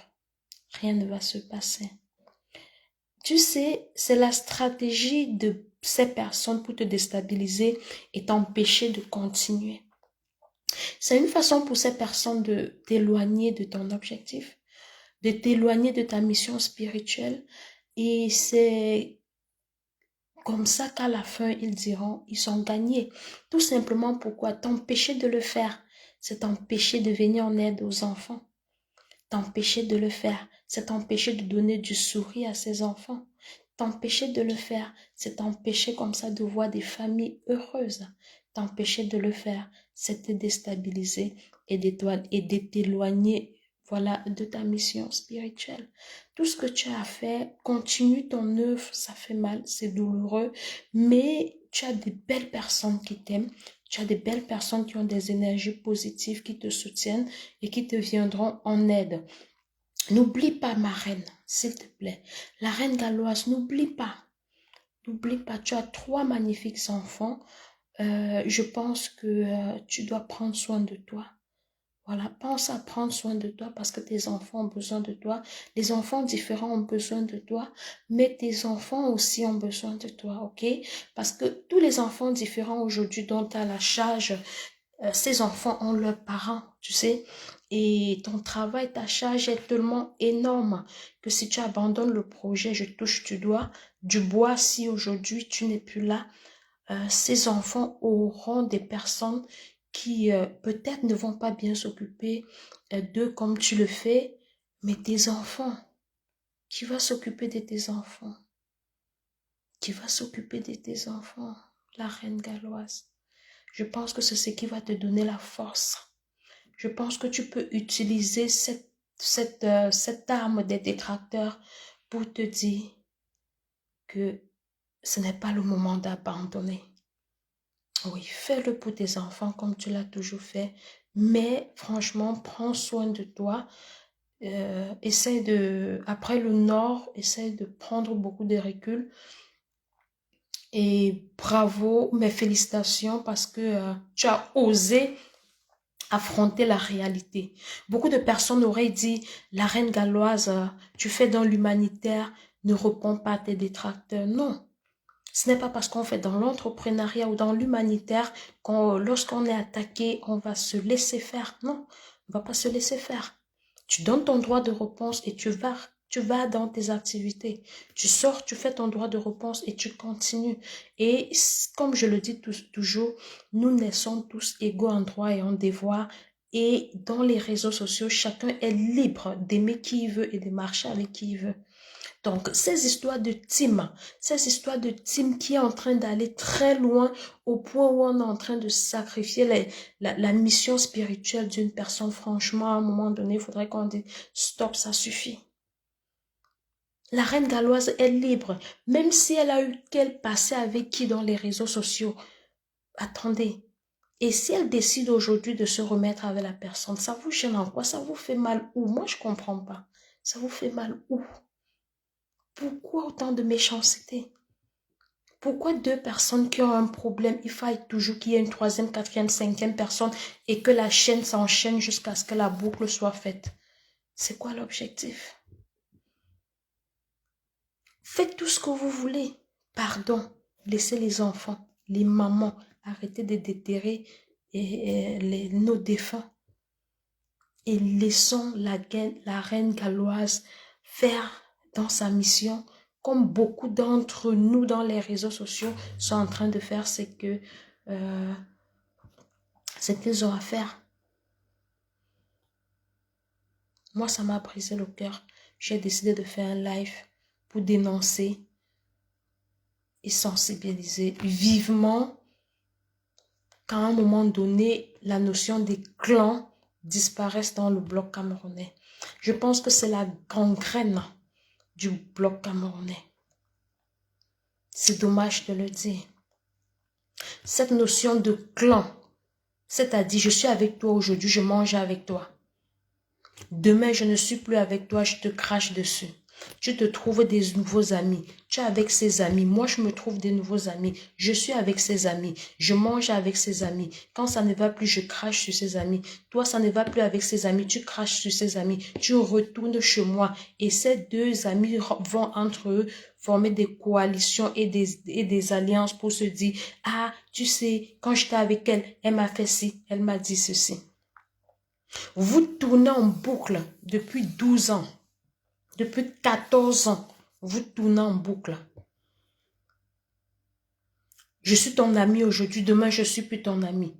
Rien ne va se passer. Tu sais, c'est la stratégie de ces personnes pour te déstabiliser et t'empêcher de continuer. C'est une façon pour ces personnes de t'éloigner de ton objectif, de t'éloigner de ta mission spirituelle. Et c'est comme ça qu'à la fin, ils diront, ils sont gagnés. Tout simplement pourquoi? T'empêcher de le faire, c'est t'empêcher de venir en aide aux enfants. T'empêcher de le faire, c'est t'empêcher de donner du sourire à ces enfants. T'empêcher de le faire, c'est t'empêcher comme ça de voir des familles heureuses. T'empêcher de le faire, c'est te déstabiliser et de t'éloigner, voilà, de ta mission spirituelle. Tout ce que tu as fait, continue ton œuvre, ça fait mal, c'est douloureux, mais tu as des belles personnes qui t'aiment, tu as des belles personnes qui ont des énergies positives, qui te soutiennent et qui te viendront en aide. N'oublie pas ma reine, s'il te plaît. La reine galloise, n'oublie pas. N'oublie pas, tu as 3 magnifiques enfants. Je pense que tu dois prendre soin de toi. Voilà, pense à prendre soin de toi parce que tes enfants ont besoin de toi. Les enfants différents ont besoin de toi, mais tes enfants aussi ont besoin de toi, ok? Parce que tous les enfants différents aujourd'hui dont tu as la charge, ces enfants ont leurs parents, tu sais. Et ton travail, ta charge est tellement énorme que si tu abandonnes le projet, je touche du bois si aujourd'hui tu n'es plus là, ces enfants auront des personnes qui peut-être ne vont pas bien s'occuper d'eux comme tu le fais, mais tes enfants, qui va s'occuper de tes enfants? Qui va s'occuper de tes enfants? La reine galloise. Je pense que c'est ce qui va te donner la force. Je pense que tu peux utiliser cette arme des détracteurs pour te dire que ce n'est pas le moment d'abandonner. Oui, fais-le pour tes enfants comme tu l'as toujours fait, mais franchement, prends soin de toi. Après le Nord, essaie de prendre beaucoup de recul. Et bravo, mes félicitations parce que tu as osé affronter la réalité. Beaucoup de personnes auraient dit, la reine galloise, tu fais dans l'humanitaire, ne réponds pas à tes détracteurs. Non, ce n'est pas parce qu'on fait dans l'entrepreneuriat ou dans l'humanitaire lorsqu'on est attaqué, on va se laisser faire. Non, on ne va pas se laisser faire. Tu donnes ton droit de réponse et tu vas dans tes activités. Tu sors, tu fais ton droit de réponse et tu continues. Et comme je le dis toujours, nous naissons tous égaux en droit et en devoir. Et dans les réseaux sociaux, chacun est libre d'aimer qui il veut et de marcher avec qui il veut. Donc, ces histoires de team qui est en train d'aller très loin au point où on est en train de sacrifier la mission spirituelle d'une personne, franchement, à un moment donné, il faudrait qu'on dise stop, ça suffit. La reine galloise est libre, même si elle a eu qu'elle passait avec qui dans les réseaux sociaux. Attendez. Et si elle décide aujourd'hui de se remettre avec la personne, ça vous gêne en quoi? Ça vous fait mal où? Moi, je comprends pas. Ça vous fait mal où? Pourquoi autant de méchanceté? Pourquoi deux personnes qui ont un problème, il faille toujours qu'il y ait une troisième, quatrième, cinquième personne et que la chaîne s'enchaîne jusqu'à ce que la boucle soit faite? C'est quoi l'objectif? Faites tout ce que vous voulez. Pardon, laissez les enfants, les mamans, arrêtez de déterrer nos défunts. Et laissons la reine galloise faire dans sa mission, comme beaucoup d'entre nous dans les réseaux sociaux sont en train de faire ce qu'ils ont à faire. Moi, ça m'a brisé le cœur. J'ai décidé de faire un live pour dénoncer et sensibiliser vivement qu'à un moment donné, la notion des clans disparaisse dans le bloc camerounais. Je pense que c'est la gangrène du bloc camerounais. C'est dommage de le dire. Cette notion de clan, c'est-à-dire je suis avec toi aujourd'hui, je mange avec toi. Demain, je ne suis plus avec toi, je te crache dessus. Tu te trouves des nouveaux amis. Tu es avec ses amis. Moi, je me trouve des nouveaux amis. Je suis avec ses amis. Je mange avec ses amis. Quand ça ne va plus, je crache sur ses amis. Toi, ça ne va plus avec ses amis. Tu craches sur ses amis. Tu retournes chez moi. Et ces deux amis vont entre eux former des coalitions et des alliances pour se dire, ah, tu sais, quand j'étais avec elle, elle m'a fait ci, elle m'a dit ceci. Vous tournez en boucle depuis 12 ans. Depuis 14 ans, vous tournez en boucle. Je suis ton ami aujourd'hui, demain je suis plus ton ami.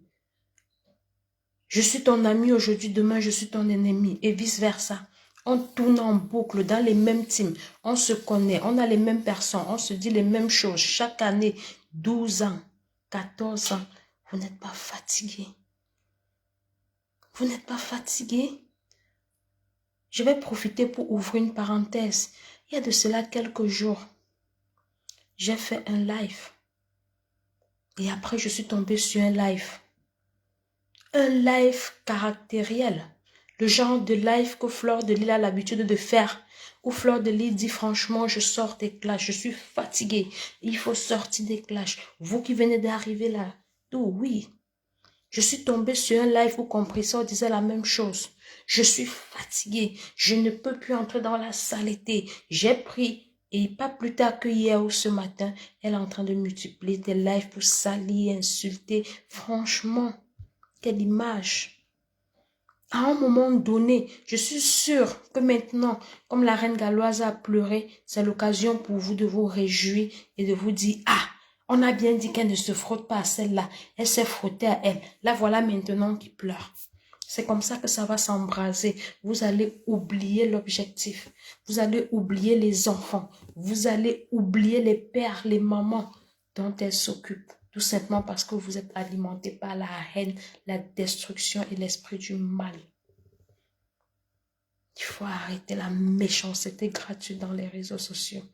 Je suis ton ami aujourd'hui, demain je suis ton ennemi et vice-versa. On tourne en boucle dans les mêmes teams. On se connaît, on a les mêmes personnes, on se dit les mêmes choses. Chaque année, 12 ans, 14 ans, vous n'êtes pas fatigué. Vous n'êtes pas fatigué? Je vais profiter pour ouvrir une parenthèse. Il y a de cela quelques jours, j'ai fait un live. Et après, je suis tombée sur un live. Un live caractériel. Le genre de live que Fleur de Lys a l'habitude de faire. Où Fleur de Lys dit franchement, je sors des clashs, je suis fatiguée. Il faut sortir des clashs. Vous qui venez d'arriver là. Oh oui. Je suis tombée sur un live où Compressor disait la même chose. Je suis fatiguée. Je ne peux plus entrer dans la saleté. J'ai pris, et pas plus tard que hier ou ce matin, elle est en train de multiplier des lives pour salir, insulter. Franchement, quelle image. À un moment donné, je suis sûre que maintenant, comme la reine galloise a pleuré, c'est l'occasion pour vous de vous réjouir et de vous dire, ah, on a bien dit qu'elle ne se frotte pas à celle-là. Elle s'est frottée à elle. La voilà maintenant qui pleure. C'est comme ça que ça va s'embraser. Vous allez oublier l'objectif. Vous allez oublier les enfants. Vous allez oublier les pères, les mamans dont elles s'occupent. Tout simplement parce que vous êtes alimenté par la haine, la destruction et l'esprit du mal. Il faut arrêter la méchanceté gratuite dans les réseaux sociaux.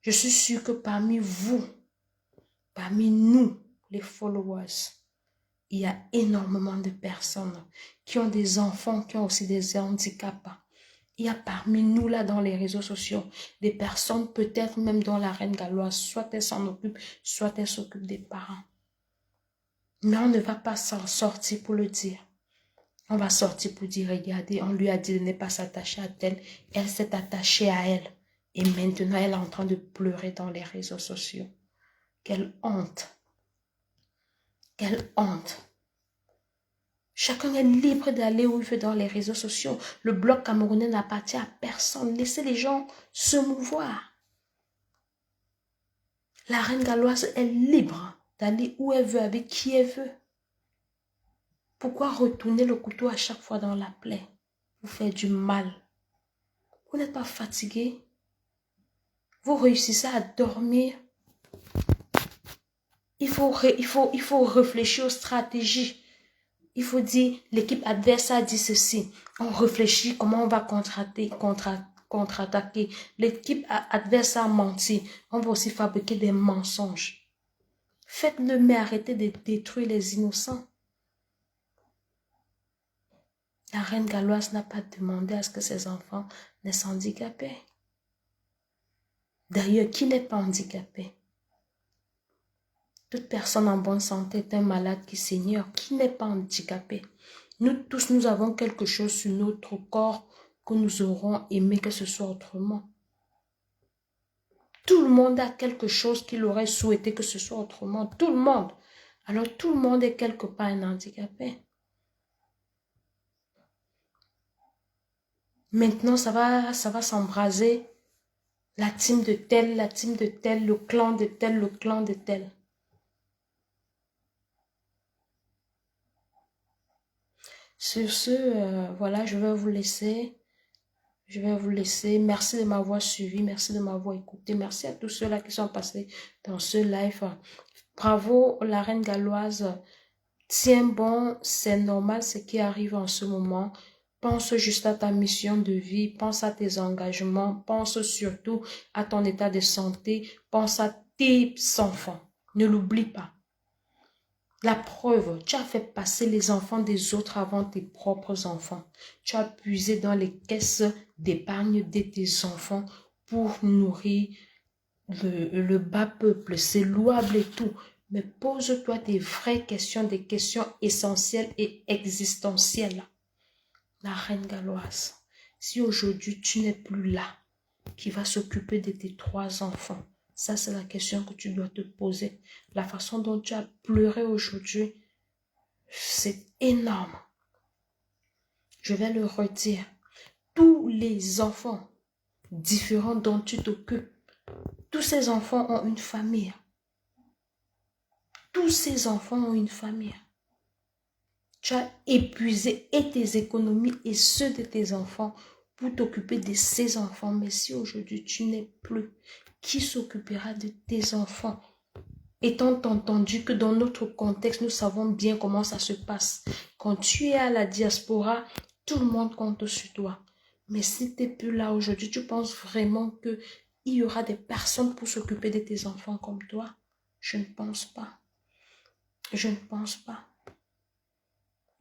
Je suis sûre que parmi vous, parmi nous, les followers, il y a énormément de personnes qui ont des enfants, qui ont aussi des handicaps. Il y a parmi nous là dans les réseaux sociaux des personnes peut-être même dans la reine galloise, soit elle s'en occupe, soit elle s'occupe des parents. Mais on ne va pas s'en sortir pour le dire. On va sortir pour dire, regardez, on lui a dit de ne pas s'attacher à tel. Elle s'est attachée à elle. Et maintenant, elle est en train de pleurer dans les réseaux sociaux. Quelle honte. Quelle honte. Chacun est libre d'aller où il veut dans les réseaux sociaux. Le bloc camerounais n'appartient à personne. Laissez les gens se mouvoir. La reine galloise est libre d'aller où elle veut, avec qui elle veut. Pourquoi retourner le couteau à chaque fois dans la plaie? Vous faites du mal. Vous n'êtes pas fatigué? Vous réussissez à dormir? Il faut réfléchir aux stratégies. Il faut dire, l'équipe adverse a dit ceci. On réfléchit comment on va contre-attaquer. L'équipe adverse a menti. On va aussi fabriquer des mensonges. Faites-le, mais arrêtez de détruire les innocents. La reine galloise n'a pas demandé à ce que ses enfants naissent handicapés. D'ailleurs, qui n'est pas handicapé? Toute personne en bonne santé est un malade qui s'ignore. Qui n'est pas handicapé? Nous tous, nous avons quelque chose sur notre corps que nous aurons aimé que ce soit autrement. Tout le monde a quelque chose qu'il aurait souhaité que ce soit autrement. Tout le monde. Alors tout le monde est quelque part un handicapé. Maintenant, ça va s'embraser. La team de tel, le clan de tel, le clan de tel. Sur ce, voilà, je vais vous laisser. Merci de m'avoir suivi, merci de m'avoir écouté. Merci à tous ceux-là qui sont passés dans ce live. Bravo, la reine galloise. Tiens bon, c'est normal ce qui arrive en ce moment. Pense juste à ta mission de vie, pense à tes engagements, pense surtout à ton état de santé, pense à tes enfants. Ne l'oublie pas. La preuve, tu as fait passer les enfants des autres avant tes propres enfants. Tu as puisé dans les caisses d'épargne de tes enfants pour nourrir le bas peuple. C'est louable et tout. Mais pose-toi des vraies questions, des questions essentielles et existentielles. La reine galloise, si aujourd'hui tu n'es plus là, qui va s'occuper de tes 3 enfants? Ça, c'est la question que tu dois te poser. La façon dont tu as pleuré aujourd'hui, c'est énorme. Je vais le redire. Tous les enfants différents dont tu t'occupes, tous ces enfants ont une famille. Tous ces enfants ont une famille. Tu as épuisé et tes économies et ceux de tes enfants pour t'occuper de ces enfants. Mais si aujourd'hui tu n'es plus, qui s'occupera de tes enfants? Étant entendu que dans notre contexte, nous savons bien comment ça se passe. Quand tu es à la diaspora, tout le monde compte sur toi. Mais si tu n'es plus là aujourd'hui, tu penses vraiment qu'il y aura des personnes pour s'occuper de tes enfants comme toi? Je ne pense pas. Je ne pense pas.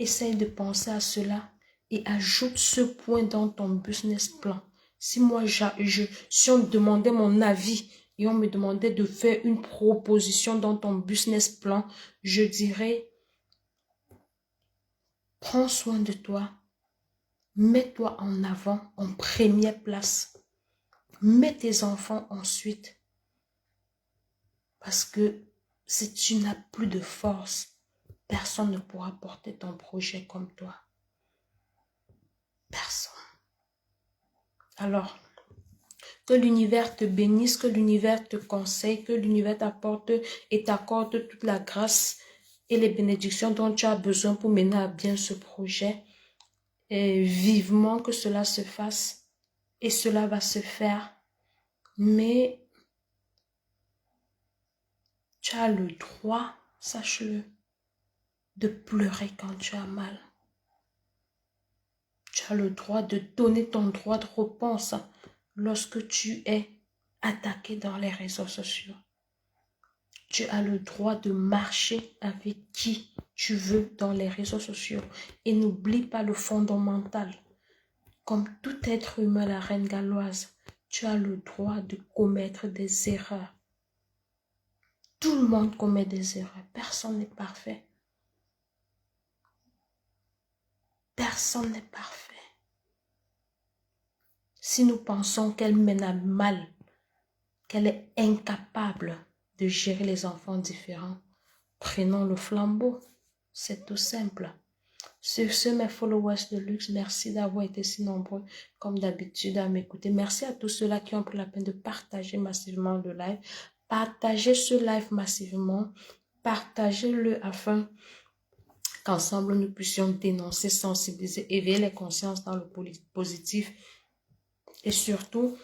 Essaye de penser à cela et ajoute ce point dans ton business plan. Si moi, si on me demandait mon avis et on me demandait de faire une proposition dans ton business plan, je dirais, prends soin de toi, mets-toi en avant, en première place. Mets tes enfants ensuite. Parce que si tu n'as plus de force, personne ne pourra porter ton projet comme toi. Personne. Alors, que l'univers te bénisse, que l'univers te conseille, que l'univers t'apporte et t'accorde toute la grâce et les bénédictions dont tu as besoin pour mener à bien ce projet. Et vivement que cela se fasse et cela va se faire. Mais tu as le droit, sache-le, de pleurer quand tu as mal. Tu as le droit de donner ton droit de réponse lorsque tu es attaqué dans les réseaux sociaux. Tu as le droit de marcher avec qui tu veux dans les réseaux sociaux. Et n'oublie pas le fondamental. Comme tout être humain, la reine galloise, tu as le droit de commettre des erreurs. Tout le monde commet des erreurs. Personne n'est parfait. personne n'est parfait. Si nous pensons qu'elle mène à mal, qu'elle est incapable de gérer les enfants différents, prenons le flambeau. C'est tout simple. Sur ce, mes followers de luxe, merci d'avoir été si nombreux, comme d'habitude, à m'écouter. Merci à tous ceux-là qui ont pris la peine de partager massivement le live. Partagez ce live massivement. Partagez-le afin qu'ensemble nous puissions dénoncer, sensibiliser, éveiller les consciences dans le positif et surtout,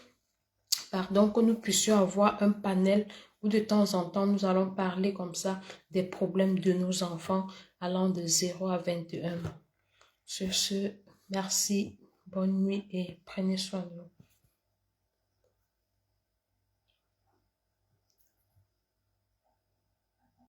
que nous puissions avoir un panel où de temps en temps nous allons parler comme ça des problèmes de nos enfants allant de 0 à 21 ans. Sur ce, merci, bonne nuit et prenez soin de vous.